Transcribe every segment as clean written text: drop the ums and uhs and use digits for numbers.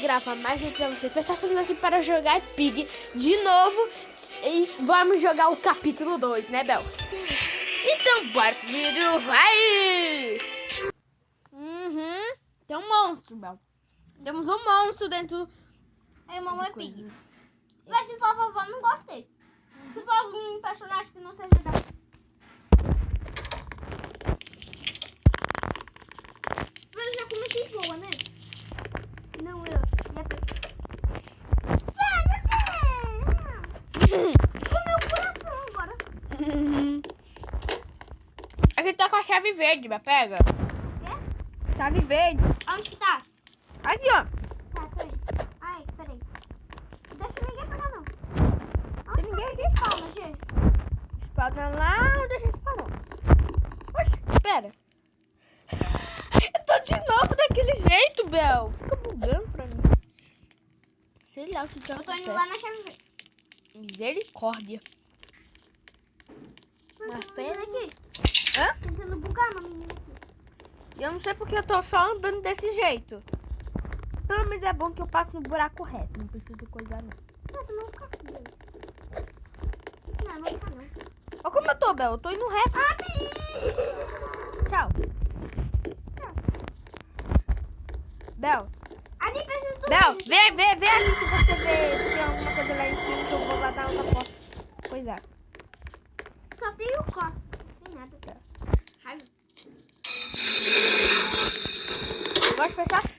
gravar mais vídeo pra vocês. Pessoal, estamos aqui para jogar Pig de novo. E vamos jogar o capítulo 2, né, Bel? Então, bora pro vídeo, vai! Tem um monstro, Bel. Temos um monstro dentro... É, mamãe Pig. Mas se for vovó, não gostei. Se for algum personagem que não seja da... Mas eu já comecei boa, né? Não, eu... O meu coração agora. Aqui tá com a chave verde, Bel. Pega. Quê? Chave verde. Onde que tá? Aqui, ó. Tá, peraí. Ai, peraí. Deixa ninguém pegar, não. Tem ninguém aqui. Calma, gente. Espalda lá, não deixa espalhar. Oxe, espera. Eu tô de novo daquele jeito, Bel. Fica bugando pra mim. Sei lá o que Eu tô indo lá na chave verde. Misericórdia. Mas tem aqui. Hã? Tentando bugar uma menina aqui. Eu não sei porque eu tô só andando desse jeito. Pelo menos é bom que eu passo no buraco reto. Não preciso coisar, não. Eu não vou ficar aqui. Não, não vou ficar, não. Olha como eu tô, Bel. Eu tô indo reto. Tchau. Bel. Ali precisa do... Bel, vê ali se você vê se tem alguma coisa lá em cima que eu vou lá dar outra porta. Coisar. Só tem o copo. Não tem nada. Raiva.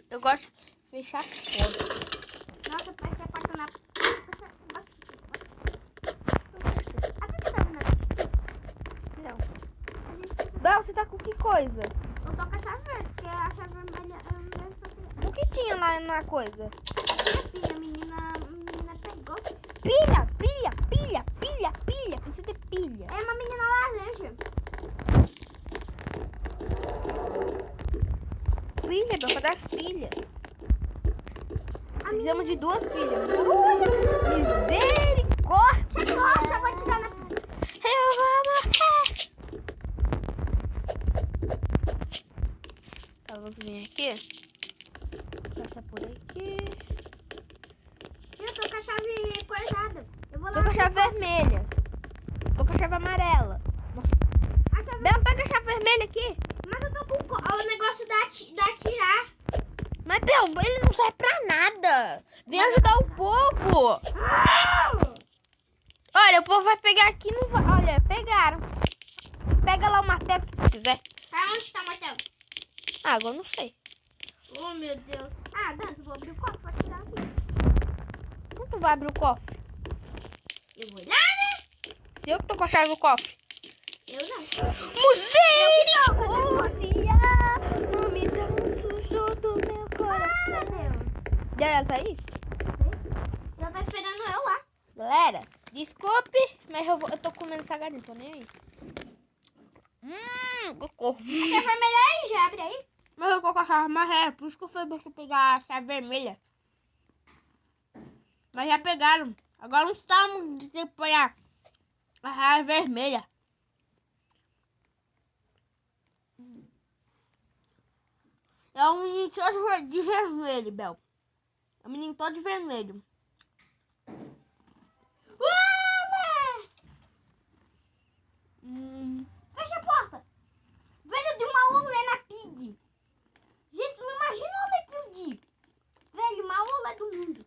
Eu gosto de fechar as portas. Nossa, fecha a porta na... Abre que tá vendo? Não. Bel, você tá com que coisa? Eu tô com a chave verde, porque a chave vermelha... O que tinha lá na coisa? Minha filha, a menina pegou. Pilha. Precisa ter pilha. É uma menina laranja. Pilha, Bel, cadê as pilhas? A Precisamos de 2 pilhas. Misericórdia! Nossa, eu vou tirar na... Eu vou morrer. Tá, vamos vir aqui. Passar por aqui. Eu tô com a chave coisada. Eu vou lá... Tô com a chave vermelha. Tô com a chave amarela. A chave... Bel, pega a chave vermelha aqui. Mas eu tô com o negócio da atirar. Mas, Bel, ele não serve pra nada. Vem ajudar o povo. Olha, o povo vai pegar aqui. Não vai. Olha, pegaram. Pega lá o martelo que tu quiser. Onde tá o martelo? Ah, agora eu não sei. Oh, meu Deus. Ah, Dante, eu vou abrir o copo pra tirar aqui. Como tu vai abrir o cofre? Eu vou lá, né? Se eu que tô com a chave do cofre. Eu não. Misericórdia! Não me dá um sujo do meu coração. Ah, meu Deus. E ela tá aí? Ela tá esperando eu lá. Galera, desculpe, mas eu tô comendo salgadinho, tô nem aí. Cocô. A chave vermelha aí, já abre aí. Mas eu tô com a chave amarela, por isso que eu fui pra pegar a chave vermelha. Mas já pegaram. Agora não estamos de ter que pegar a chave vermelha. É um menino todo de vermelho, Bel. É um menino todo de vermelho. Fecha a porta. Velho, de uma olena Pig. Gente, não imagina o daquilo de... Velho, uma olé do mundo.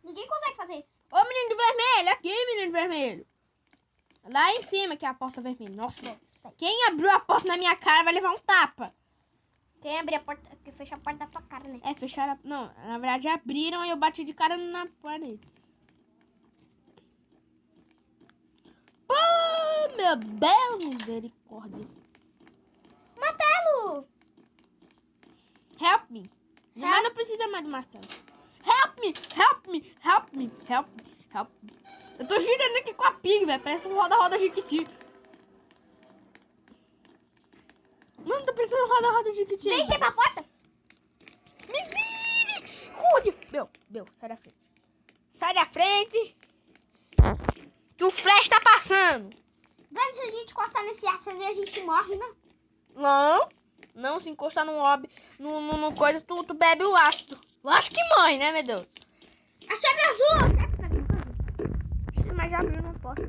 Ninguém consegue fazer isso. Ô, menino vermelho, aqui, menino vermelho. Lá em cima que é a porta vermelha. Nossa, quem abriu a porta na minha cara vai levar um tapa. Quem abrir a porta, que fecha a porta da tua cara, né? É, fecharam. Não, na verdade abriram e eu bati de cara na parede. Oh, meu Deus, misericórdia. Martelo! Help me. Mas não precisa mais do martelo. Help me, help me, help me, help me, help me. Eu tô girando aqui com a Pig, velho. Parece um roda-roda Jiquiti. Mano, tô pensando em roda-roda Jiquiti. Vem, chega a porta. Misericórdia. Meu, sai da frente. Sai da frente. Que o flash tá passando. Velho, se a gente encostar nesse ácido, a gente morre, né? Não, se encostar no coisa, tu bebe o ácido. Lógico que morre, né, meu Deus? A chave azul! Mas já abriu, não posso.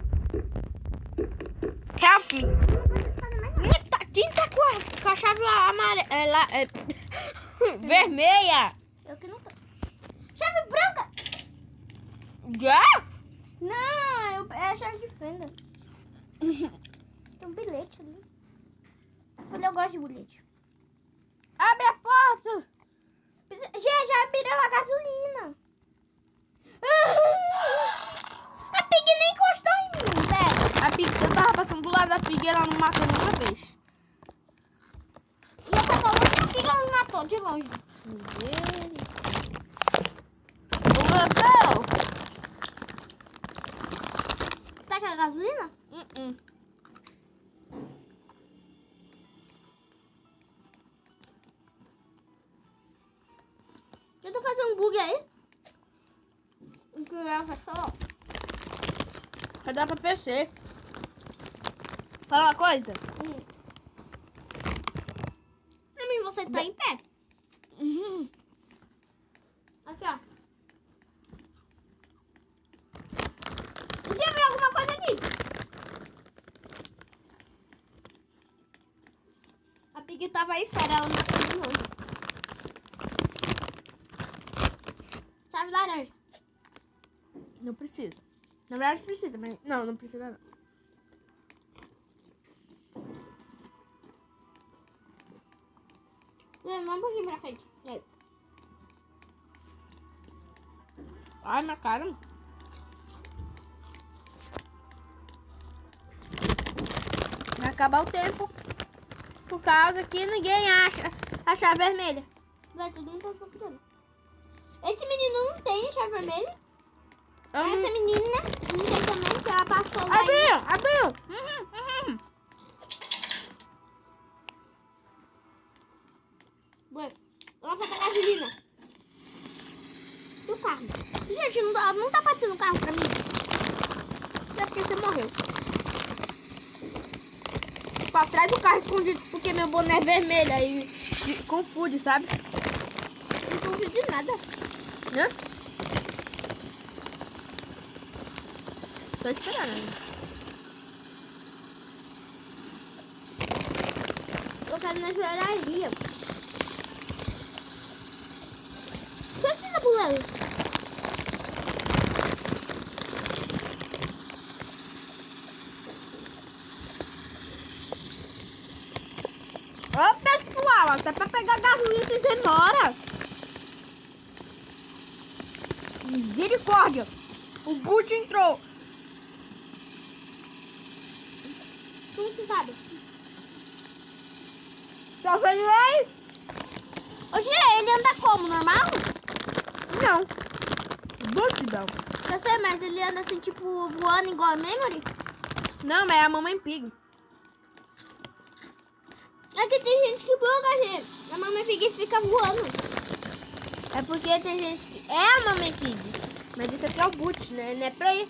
Help me. Quem tá com a chave lá amarela? Vermelha. Eu que não tô. Chave branca! Já? Não, é a chave de fenda. Tem um bilhete ali. Olha, eu gosto de bilhete. Abre a porta. Já abriram a gasolina. A Pig nem encostou em mim, velho. Eu tava passando do lado da Pig e ela não matou nenhuma vez. E eu pegou a Pig, ela me matou de longe. Meu Deus. Você tá querendo gasolina? Eu tô fazendo um bug aí. Vai dar pra PC. Fala uma coisa. Pra mim, você tá em pé. Aqui, ó. Deixa eu ver alguma coisa aqui. A Pig tava aí fora, ela matou de longe. Chave laranja. Não precisa. Na verdade precisa, mas... Não precisa não. Vem, um pouquinho pra frente. Aí. Ai, minha cara. Vai acabar o tempo. Por causa que ninguém acha a chave vermelha. Vai, todo mundo tá procurando. Esse menino não tem chave vermelha. Essa menina não tem também, que ela passou lá. Abriu! Ué, ela foi pra gasolina. E o carro? Gente, não tá passando o carro pra mim. É porque você morreu. Ficou atrás do carro escondido porque meu boné é vermelho. Aí confunde, sabe? Não confundi nada. Hã? Tô esperando. Eu quero ir na joalheria. O que você tá pulando? Ô, pessoal, até pra pegar gasolina vocês demoram. Misericórdia. O boot entrou. Como você sabe? Tá vendo aí? Oxê, ele anda como? Normal? Não. Boot não. Eu sei, mas ele anda assim, tipo, voando igual a Memory. Não, mas é a mamãe pig. Aqui tem gente que buga, gente. A mamãe Pig fica voando. É porque tem gente que é a mamãe pig. Mas isso aqui é o boot, né? Não é play.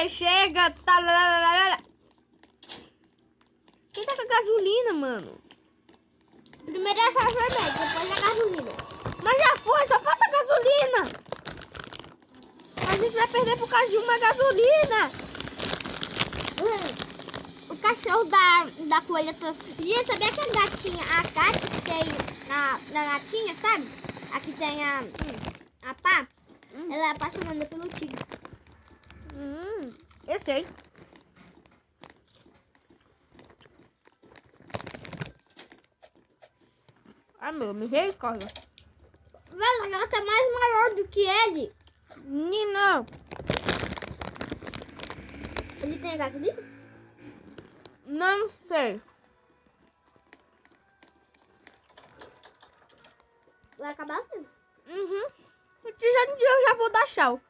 Chega. Tá, lá. Quem tá com a gasolina, mano? Primeiro é a chave vermelha, depois a gasolina. Mas já foi, só falta gasolina. A gente vai perder por causa de uma gasolina. O cachorro da coelha. Gia, sabia que a gatinha, a Cátia que tem na gatinha, sabe? Aqui tem a pá. Ela é apaixonada pelo tigre. Eu sei. Ah, meu, misericórdia. Velho, ela tá mais maior do que ele. Menina. Ele tem gasolina? Não sei. Vai acabar assim. Uhum. Eu já vou dar tchau.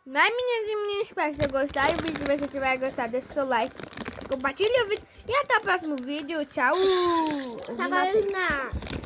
Mas, meninas e meninas, espero que vocês gostaram do vídeo. Se você tiver gostado, deixa seu like, compartilha o vídeo. E até o próximo vídeo. Tchau. Tá valendo.